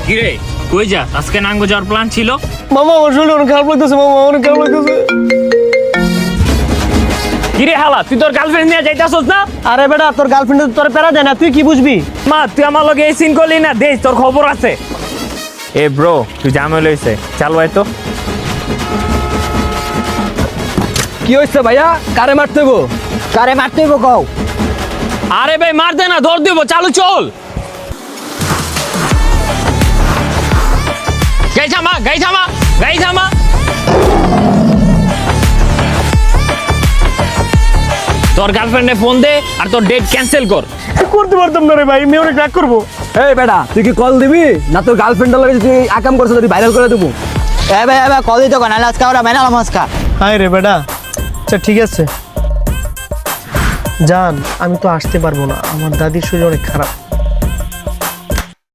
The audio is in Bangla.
কিরে কই যা? আজকে নাঙ্গো যাওয়ার প্ল্যান ছিল। মামা আমার শরীর অনেক খারাপ লাগতেছে, মামা অনেক খারাপ লাগতেছে। কিরে হালা, তুই তোর গার্লফ্রেন্ড নিয়ে যাইতাছস না? আরে বেটা, তোর গার্লফ্রেন্ড তোর প্যারা দেয় না, তুই কি বুঝবি? মা তুই আমার লগে এই সিন করলি না, দেখ তোর খবর আছে। এ ব্রো, তুই ঝামেলা হইছে, চাল ভাই তো। কি হইছে ভাইয়া? কারে মারতে গো? কারে মারতে হইব কও? আরে ভাই মার দে না, ধর দিব, চালু চল। গাড়ি থামা, গাড়ি থামা, গাড়ি থামা। তোর গার্লফ্রেন্ডে ফোন দে আর তোর ডেট ক্যান্সেল কর। করতে পারতাম না রে ভাই, মেয়ে অনেক রাগ করবো। এই বেটা, তুই কি কল দিবি না তোর গার্লফ্রেন্ডের লাগে তুই আকাম করছিস তুই ভাইরাল করে দেবো? এ ভাই কল দিতে কো, নাহলে আজকে আমরা মেনালাম আজকা। হাই রে বেটা, আচ্ছা ঠিক আছে জান, আমি তো আসতে পারবো না, আমার দাদির শরীর অনেক খারাপ।